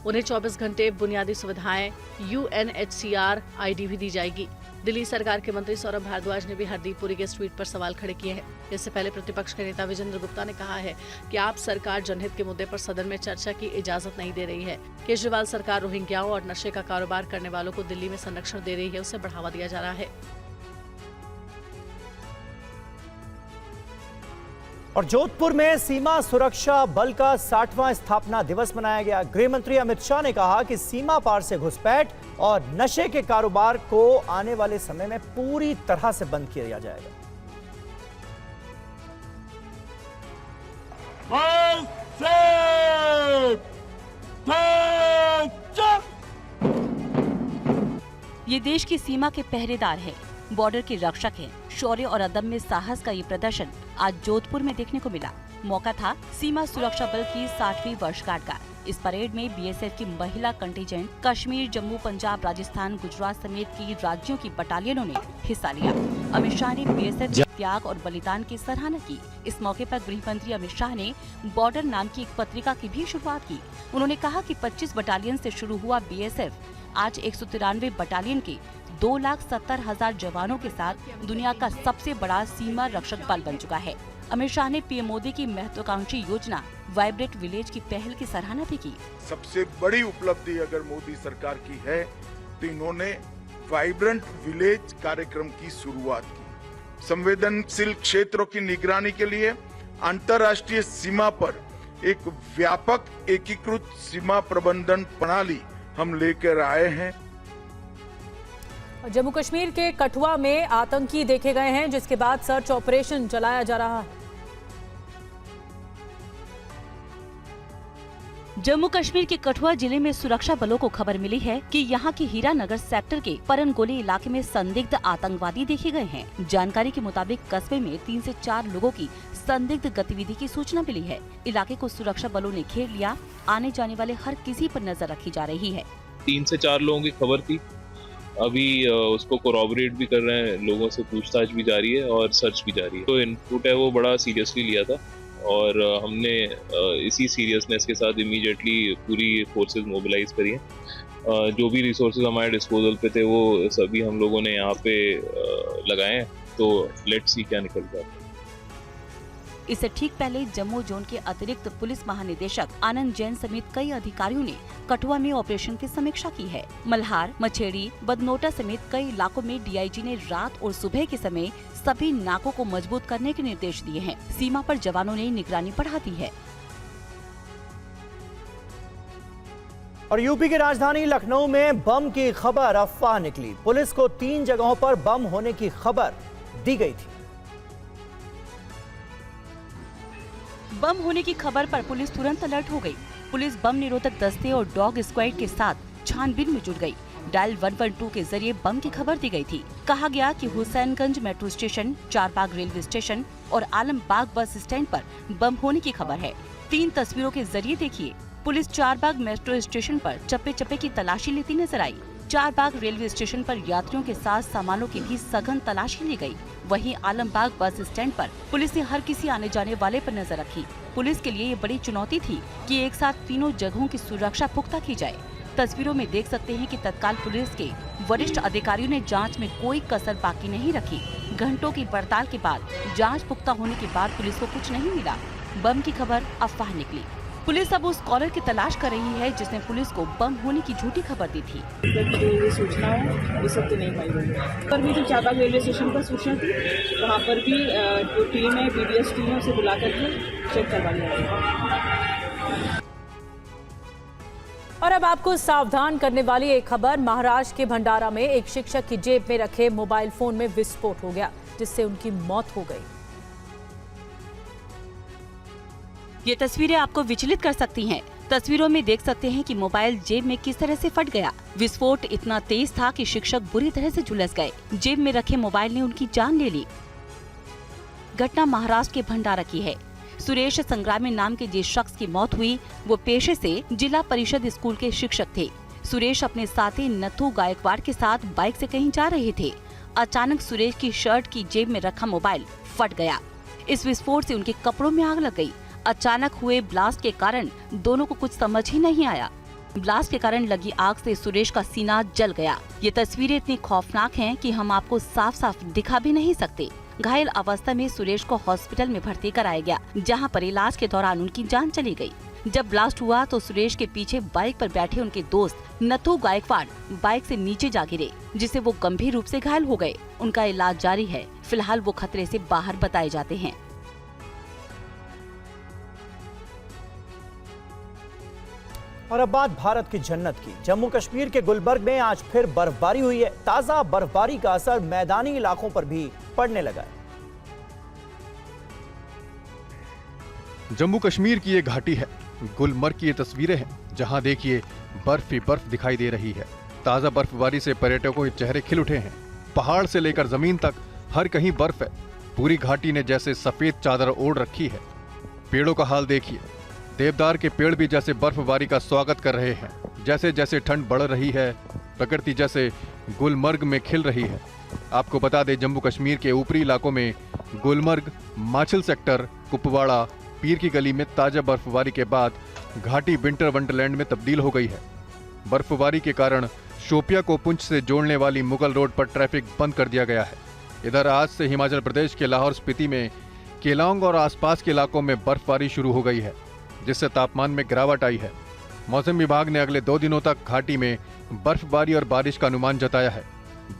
उन्हें 24 घंटे बुनियादी सुविधाएं UNHCR ID भी दी जाएगी। दिल्ली सरकार के मंत्री सौरभ भारद्वाज ने भी हरदीप पुरी के इस ट्वीट पर सवाल खड़े किए हैं। इससे पहले प्रतिपक्ष के नेता विजेंद्र गुप्ता ने कहा है कि आप सरकार जनहित के मुद्दे पर सदन में चर्चा की इजाजत नहीं दे रही है। केजरीवाल सरकार रोहिंग्याओं और नशे का कारोबार करने वालों को दिल्ली में संरक्षण दे रही है, उसे बढ़ावा दिया जा रहा है। और जोधपुर में सीमा सुरक्षा बल का 60वां स्थापना दिवस मनाया गया। गृह मंत्री अमित शाह ने कहा कि सीमा पार से घुसपैठ और नशे के कारोबार को आने वाले समय में पूरी तरह से बंद किया जाएगा। ये देश की सीमा के पहरेदार हैं, बॉर्डर के रक्षक हैं। शौर्य और अदम्य साहस का ये प्रदर्शन आज जोधपुर में देखने को मिला। मौका था सीमा सुरक्षा बल की 60वीं वर्षगांठ का। इस परेड में बीएसएफ की महिला कंटिजेंट कश्मीर, जम्मू, पंजाब, राजस्थान, गुजरात समेत कई राज्यों की बटालियनों ने हिस्सा लिया। अमित शाह ने बीएसएफ के त्याग और बलिदान की सराहना की। इस मौके पर गृह मंत्री अमित शाह ने बॉर्डर नाम की एक पत्रिका की भी शुरुआत की। उन्होंने कहा कि 25 बटालियन से शुरू हुआ बीएसएफ आज 193 बटालियन के 2,70,000 जवानों के साथ दुनिया का सबसे बड़ा सीमा रक्षक बल बन चुका है। अमित शाह ने पीएम मोदी की महत्वाकांक्षी योजना वाइब्रेंट विलेज की पहल की सराहना भी की। सबसे बड़ी उपलब्धि अगर मोदी सरकार की है तो इन्होंने वाइब्रेंट विलेज कार्यक्रम की शुरुआत की। संवेदनशील क्षेत्रों की निगरानी के लिए अंतर्राष्ट्रीय सीमा पर एक व्यापक एकीकृत सीमा प्रबंधन प्रणाली हम लेकर आए हैं। जम्मू कश्मीर के कठुआ में आतंकी देखे गए हैं, जिसके बाद सर्च ऑपरेशन चलाया जा रहा है। जम्मू कश्मीर के कठुआ जिले में सुरक्षा बलों को खबर मिली है कि यहां के हीरानगर सेक्टर के परनगोली इलाके में संदिग्ध आतंकवादी देखे गए हैं। जानकारी के मुताबिक कस्बे में 3 से 4 लोगों की संदिग्ध गतिविधि की सूचना मिली है। इलाके को सुरक्षा बलों ने घेर लिया। आने जाने वाले हर किसी पर नजर रखी जा रही है। 3 से 4 लोगों की खबर थी। अभी उसको कोरॉबरेट भी कर रहे हैं, लोगों से पूछताछ भी जारी है और सर्च भी जारी है। तो इनपुट है वो बड़ा सीरियसली लिया था और हमने इसी सीरियसनेस के साथ इमीडिएटली पूरी फोर्सेस मोबिलाइज करी हैं। जो भी रिसोर्सेज हमारे डिस्पोजल पे थे वो सभी हम लोगों ने यहाँ पे लगाए हैं। तो लेट्स सी क्या निकलता है। इससे ठीक पहले जम्मू जोन के अतिरिक्त पुलिस महानिदेशक आनंद जैन समेत कई अधिकारियों ने कठुआ में ऑपरेशन की समीक्षा की है। मल्हार, मछेड़ी, बदनोटा समेत कई इलाकों में डीआईजी ने रात और सुबह के समय सभी नाकों को मजबूत करने के निर्देश दिए हैं। सीमा पर जवानों ने निगरानी बढ़ा दी है। और यूपी की राजधानी लखनऊ में बम की खबर अफवाह निकली। पुलिस को 3 जगहों पर बम होने की खबर दी गई थी। बम होने की खबर पर पुलिस तुरंत अलर्ट हो गई। पुलिस बम निरोधक दस्ते और डॉग स्क्वाड के साथ छानबीन में जुट गई। डायल 112 के जरिए बम की खबर दी गई थी। कहा गया कि Hussainganj metro station, Charbagh railway station और आलमबाग बस स्टैंड पर बम होने की खबर है। 3 तस्वीरों के जरिए देखिए। पुलिस चारबाग मेट्रो स्टेशन पर चप्पे चप्पे की तलाशी लेती नजर आई। चारबाग रेलवे स्टेशन पर यात्रियों के साथ सामानों की भी सघन तलाशी ली गई। वहीं आलमबाग बस स्टैंड पर पुलिस ने हर किसी आने जाने वाले पर नजर रखी। पुलिस के लिए ये बड़ी चुनौती थी कि एक साथ तीनों जगहों की सुरक्षा पुख्ता की जाए। तस्वीरों में देख सकते हैं कि तत्काल पुलिस के वरिष्ठ अधिकारियों ने जांच में कोई कसर बाकी नहीं रखी। घंटों की पड़ताल के बाद जांच पुख्ता होने के बाद पुलिस को कुछ नहीं मिला। बम की खबर अफवाह निकली। पुलिस अब उस कॉलर की तलाश कर रही है जिसने पुलिस को बम होने की झूठी खबर दी थी। ये सूचना है, ये सब तो नहीं पाई। पर भी जो चारबाग रेलवे स्टेशन पर सूचना थी, वहाँ पर भी जो टीम है, बीडीएस टीम है, उसे बुला करके चेक करवा लिया। और अब आपको सावधान करने वाली एक खबर। महाराष्ट्र के भंडारा में एक शिक्षक की जेब में रखे मोबाइल फोन में विस्फोट हो गया, जिससे उनकी मौत हो गई। ये तस्वीरें आपको विचलित कर सकती हैं। तस्वीरों में देख सकते हैं कि मोबाइल जेब में किस तरह से फट गया। विस्फोट इतना तेज था कि शिक्षक बुरी तरह से झुलस गए। जेब में रखे मोबाइल ने उनकी जान ले ली। घटना महाराष्ट्र के भंडारा की है। सुरेश संग्रामी नाम के जिस शख्स की मौत हुई, वो पेशे से जिला परिषद स्कूल के शिक्षक थे। सुरेश अपने साथी नथु गायकवाड़ के साथ बाइक से कहीं जा रहे थे। अचानक सुरेश की शर्ट की जेब में रखा मोबाइल फट गया। इस विस्फोट से उनके कपड़ों में आग लग गई। अचानक हुए ब्लास्ट के कारण दोनों को कुछ समझ ही नहीं आया। ब्लास्ट के कारण लगी आग से सुरेश का सीना जल गया। ये तस्वीरें इतनी खौफनाक हैं कि हम आपको साफ साफ दिखा भी नहीं सकते। घायल अवस्था में सुरेश को हॉस्पिटल में भर्ती कराया गया, जहां पर इलाज के दौरान उनकी जान चली गई। जब ब्लास्ट हुआ तो सुरेश के पीछे बाइक पर बैठे उनके दोस्त नथु गायकवाड़ बाइक से नीचे जा गिरे, जिससे वो गंभीर रूप से घायल हो गए। उनका इलाज जारी है। फिलहाल वो खतरे से बाहर बताए जाते हैं। और अब बात भारत की जन्नत की। जम्मू कश्मीर के गुलबर्ग में आज फिर बर्फबारी हुई है। ताजा बर्फबारी का असर मैदानी इलाकों पर भी पड़ने लगा है। जम्मू कश्मीर की ये घाटी है। गुलमर्ग की ये तस्वीरें हैं, जहां देखिए बर्फ ही बर्फ दिखाई दे रही है। ताजा बर्फबारी से पर्यटकों के चेहरे खिल उठे हैं। पहाड़ से लेकर जमीन तक हर कहीं बर्फ है। पूरी घाटी ने जैसे सफेद चादर ओढ़ रखी है। पेड़ों का हाल देखिए, देवदार के पेड़ भी जैसे बर्फबारी का स्वागत कर रहे हैं। जैसे जैसे ठंड बढ़ रही है, प्रकृति जैसे गुलमर्ग में खिल रही है। आपको बता दें, जम्मू कश्मीर के ऊपरी इलाकों में गुलमर्ग, माछिल सेक्टर, कुपवाड़ा, पीर की गली में ताजा बर्फबारी के बाद घाटी विंटर वंडरलैंड में तब्दील हो गई है। बर्फबारी के कारण शोपिया को पुंछ से जोड़ने वाली मुगल रोड पर ट्रैफिक बंद कर दिया गया है। इधर आज से हिमाचल प्रदेश के लाहौर स्पीति में केलांग और आसपास के इलाकों में बर्फबारी शुरू हो गई है, जिससे तापमान में गिरावट आई है। मौसम विभाग ने अगले 2 दिनों तक घाटी में बर्फबारी और बारिश का अनुमान जताया है।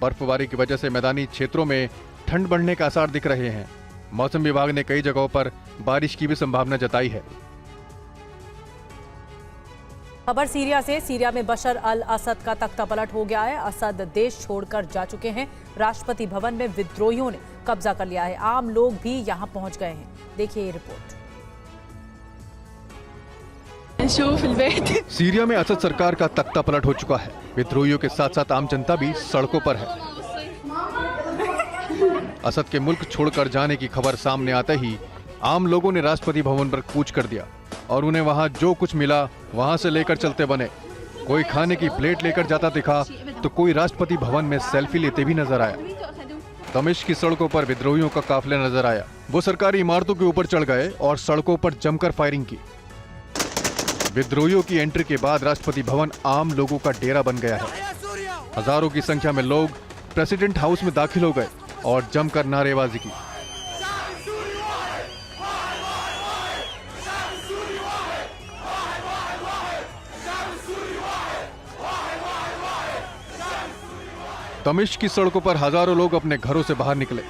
बर्फबारी की वजह से मैदानी क्षेत्रों में ठंड बढ़ने का आसार दिख रहे हैं। मौसम विभाग ने कई जगहों पर बारिश की भी संभावना जताई है। खबर सीरिया से। सीरिया में बशर अल असद का तख्ता पलट हो गया है। असद देश छोड़कर जा चुके हैं। राष्ट्रपति भवन में विद्रोहियों ने कब्जा कर लिया है। आम लोग भी यहां पहुंच गए हैं। देखिए ये रिपोर्ट। सीरिया में असद सरकार का तख्ता पलट हो चुका है। विद्रोहियों के साथ साथ आम जनता भी सड़कों पर है। असद के मुल्क छोड़कर जाने की खबर सामने आते ही आम लोगों ने राष्ट्रपति भवन पर कूच कर दिया और उन्हें वहां जो कुछ मिला वहां से लेकर चलते बने। कोई खाने की प्लेट लेकर जाता दिखा तो कोई राष्ट्रपति भवन में सेल्फी लेते भी नजर आया। दमिश्क की सड़कों पर विद्रोहियों का काफिला नजर आया। वो सरकारी इमारतों के ऊपर चढ़ गए और सड़कों पर जमकर फायरिंग की। विद्रोहियों की एंट्री के बाद राष्ट्रपति भवन आम लोगों का डेरा बन गया है। हजारों की संख्या में लोग प्रेसिडेंट हाउस में दाखिल हो गए और जमकर नारेबाजी की। दमिश्क की सड़कों पर हजारों लोग अपने घरों से बाहर निकले,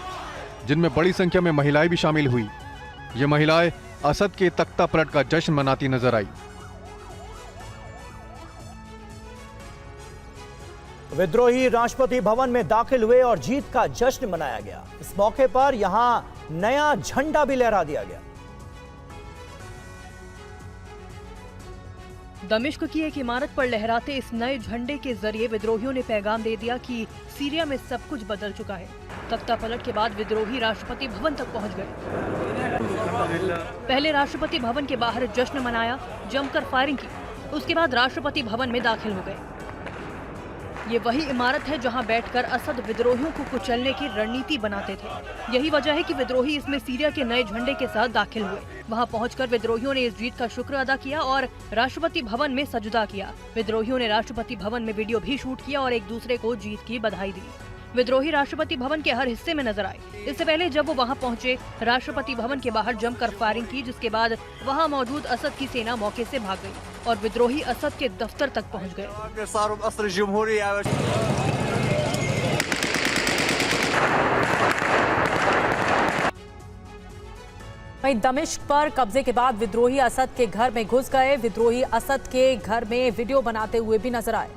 जिनमें बड़ी संख्या में महिलाएं भी शामिल हुई। ये महिलाएं असद के तख्ता पलट का जश्न मनाती नजर आई। विद्रोही राष्ट्रपति भवन में दाखिल हुए और जीत का जश्न मनाया गया। इस मौके पर यहां नया झंडा भी लहरा दिया गया। दमिश्क की एक इमारत पर लहराते इस नए झंडे के जरिए विद्रोहियों ने पैगाम दे दिया कि सीरिया में सब कुछ बदल चुका है। तख्ता पलट के बाद विद्रोही राष्ट्रपति भवन तक पहुंच गए। पहले राष्ट्रपति भवन के बाहर जश्न मनाया, जमकर फायरिंग की। उसके बाद राष्ट्रपति भवन में दाखिल हो गए। ये वही इमारत है जहां बैठकर असद विद्रोहियों को कुचलने की रणनीति बनाते थे। यही वजह है कि विद्रोही इसमें सीरिया के नए झंडे के साथ दाखिल हुए। वहां पहुंचकर विद्रोहियों ने इस जीत का शुक्र अदा किया और राष्ट्रपति भवन में सजदा किया। विद्रोहियों ने राष्ट्रपति भवन में वीडियो भी शूट किया और एक दूसरे को जीत की बधाई दी। विद्रोही राष्ट्रपति भवन के हर हिस्से में नजर आए। इससे पहले जब वो वहां पहुंचे, राष्ट्रपति भवन के बाहर जमकर फायरिंग की, जिसके बाद वहां मौजूद असद की सेना मौके से भाग गई और विद्रोही असद के दफ्तर तक पहुंच गए। वहीं दमिश्क पर कब्जे के बाद विद्रोही असद के घर में घुस गए। विद्रोही असद के घर में वीडियो बनाते हुए भी नजर आए।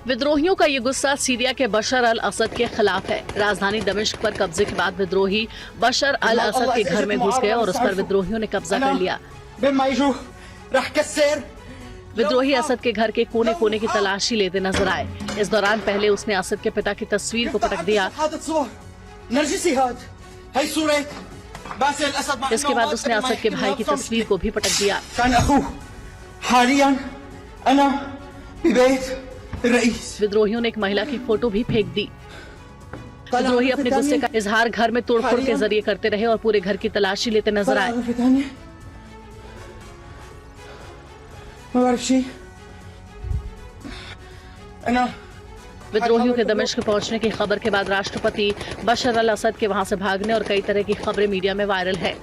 विद्रोहियों का ये गुस्सा सीरिया के बशर अल असद के खिलाफ है। राजधानी दमिश्क पर कब्जे के बाद विद्रोही बशर अल असद के घर में घुस गए और उस पर विद्रोहियों ने कब्जा कर लिया। विद्रोही असद के घर के कोने कोने की तलाशी लेते नजर आए। इस दौरान पहले उसने असद के पिता की तस्वीर को पटक दिया। इसके बाद उसने असद के भाई की तस्वीर को भी पटक दिया। विद्रोहियों ने एक महिला की फोटो भी फेंक दी। विद्रोही अपने गुस्से का इजहार घर में तोड़फोड़ के जरिए करते रहे और पूरे घर की तलाशी लेते नजर आए। विद्रोहियों के दमिश्क पहुंचने की खबर के बाद राष्ट्रपति बशर अल असद के वहां से भागने और कई तरह की खबरें मीडिया में वायरल है।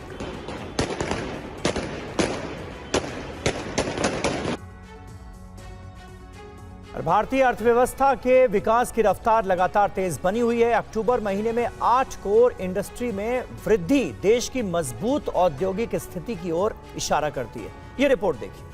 भारतीय अर्थव्यवस्था के विकास की रफ्तार लगातार तेज बनी हुई है। अक्टूबर महीने में 8 कोर इंडस्ट्री में वृद्धि देश की मजबूत औद्योगिक स्थिति की ओर इशारा करती है। ये रिपोर्ट देखिए।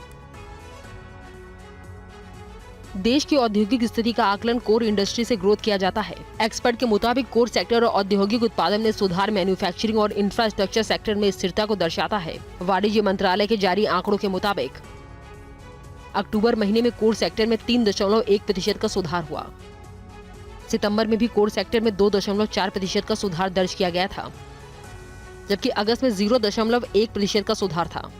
देश की औद्योगिक स्थिति का आकलन कोर इंडस्ट्री से ग्रोथ किया जाता है। एक्सपर्ट के मुताबिक कोर सेक्टर और औद्योगिक उत्पादन में सुधार मैन्युफैक्चरिंग और इंफ्रास्ट्रक्चर सेक्टर में स्थिरता को दर्शाता है। वाणिज्य मंत्रालय के जारी आंकड़ों के मुताबिक अक्टूबर महीने में कोर सेक्टर में 3.1% का सुधार हुआ। सितंबर में भी कोर सेक्टर में 2.4% का सुधार दर्ज किया गया था, जबकि अगस्त में 0.1% का सुधार था।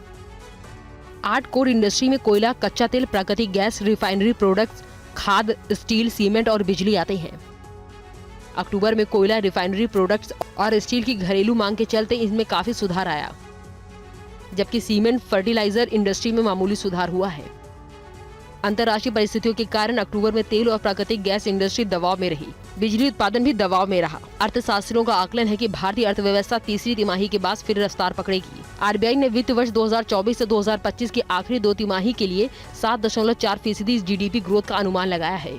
8 कोर इंडस्ट्री में कोयला, कच्चा तेल, प्राकृतिक गैस, रिफाइनरी प्रोडक्ट्स, खाद, स्टील, सीमेंट और बिजली आते हैं। अक्टूबर में कोयला, रिफाइनरी प्रोडक्ट्स और स्टील की घरेलू मांग के चलते इनमें काफी सुधार आया, जबकि सीमेंट, फर्टिलाइजर इंडस्ट्री में मामूली सुधार हुआ है। अंतर्राष्ट्रीय परिस्थितियों के कारण अक्टूबर में तेल और प्राकृतिक गैस इंडस्ट्री दबाव में रही। बिजली उत्पादन भी दबाव में रहा। अर्थशास्त्रियों का आकलन है कि भारतीय अर्थव्यवस्था तीसरी तिमाही के बाद फिर रफ्तार पकड़ेगी। आरबीआई ने वित्त वर्ष 2024 से 2025 की आखिरी 2 तिमाही के लिए 7.4% जीडीपी ग्रोथ का अनुमान लगाया है।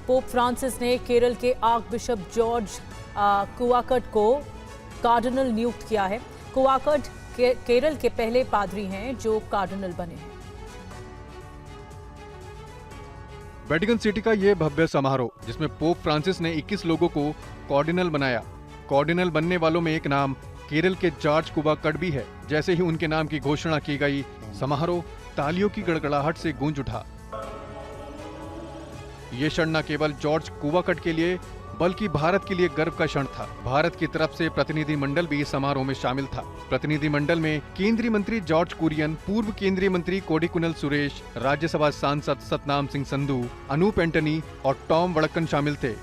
पोप फ्रांसिस ने केरल के आर्क बिशप जॉर्ज कुवाकट को कार्डिनल नियुक्त किया है। कुवाकट केरल के पहले पादरी हैं जो कार्डिनल बने हैं। वेटिकन सिटी का ये भव्य समारोह, जिसमें पोप फ्रांसिस ने 21 लोगों को कार्डिनल बनाया। कार्डिनल बनने वालों में एक नाम केरल के जॉर्ज कुवाकट भी है। जैसे ही उनके नाम की घोषणा की गई, समारोह तालियों की गड़गड़ाहट से गूंज उठा। ये क्षण न केवल जॉर्ज कुवाकट के लिए बल्कि भारत के लिए गर्व का क्षण था। भारत की तरफ से प्रतिनिधिमंडल भी इस समारोह में शामिल था। प्रतिनिधिमंडल में केंद्रीय मंत्री जॉर्ज कुरियन, पूर्व केंद्रीय मंत्री कोडिकुनिल सुरेश, राज्यसभा सांसद सतनाम सिंह संधू, अनूप एंटनी और टॉम वड़क्कन शामिल थे।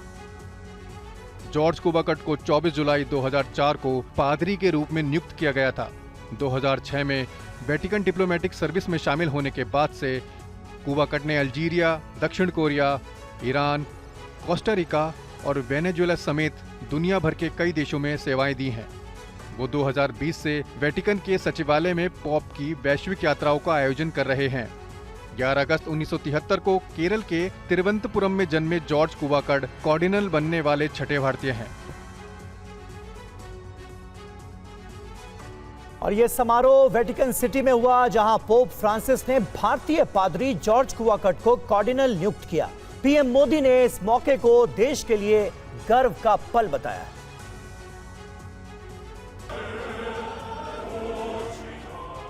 जॉर्ज कुवाकट को 24 जुलाई 2004 को पादरी के रूप में नियुक्त किया गया था। 2006 में वेटिकन डिप्लोमेटिक सर्विस में शामिल होने के बाद से कुवाकट ने अल्जीरिया, दक्षिण कोरिया, ईरान, कोस्टारिका और वेनेजुएला समेत दुनिया भर के कई देशों में सेवाएं दी हैं। वो 2020 से वेटिकन के सचिवालय में पॉप की वैश्विक यात्राओं का आयोजन कर रहे हैं। 11 अगस्त 1973 को केरल के तिरुवनंतपुरम में जन्मे जॉर्ज कुवाकट कार्डिनल बनने वाले छठे भारतीय हैं। और ये समारोह वेटिकन सिटी में हुआ, जहां पोप फ्रांसिस ने भारतीय पादरी जॉर्ज कुवाकट को कार्डिनल नियुक्त किया। पीएम मोदी ने इस मौके को देश के लिए गर्व का पल बताया।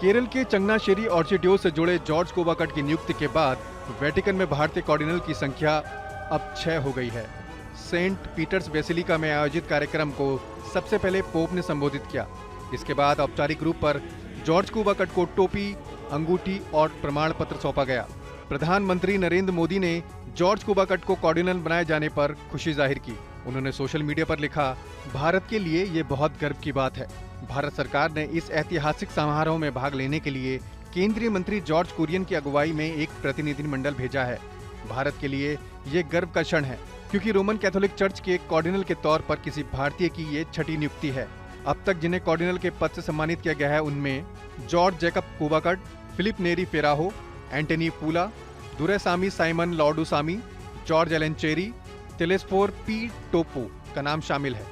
केरल के चंगनाशेरी ऑर्चिडियोज से जुड़े जॉर्ज कुवाकट की नियुक्ति के बाद वेटिकन में भारतीय कार्डिनल की संख्या अब 6 हो गई है। सेंट पीटर्स बेसिलिका में आयोजित कार्यक्रम को सबसे पहले पोप ने संबोधित किया। इसके बाद औपचारिक रूप पर जॉर्ज कुवाकट को टोपी, अंगूठी और प्रमाण पत्र सौंपा गया। प्रधानमंत्री नरेंद्र मोदी ने जॉर्ज कुवाकट को कार्डिनल बनाए जाने पर खुशी जाहिर की। उन्होंने सोशल मीडिया पर लिखा, भारत के लिए ये बहुत गर्व की बात है। भारत सरकार ने इस ऐतिहासिक समारोह में भाग लेने के लिए केंद्रीय मंत्री जॉर्ज कुरियन की अगुवाई में एक प्रतिनिधिमंडल भेजा है। भारत के लिए ये गर्व का क्षण है, क्योंकि रोमन कैथोलिक चर्च के कार्डिनल के तौर पर किसी भारतीय की ये छठी नियुक्ति है। अब तक जिन्हें कार्डिनल के पद से सम्मानित किया गया है, उनमें जॉर्ज जैकब कुवाकट, फिलिप नेरी फेराहो, एंटनी पूला, दुरैसामी साइमन लॉर्डुसामी, जॉर्ज एलन चेरी, टेलेस्फोर पी टोपो का नाम शामिल है।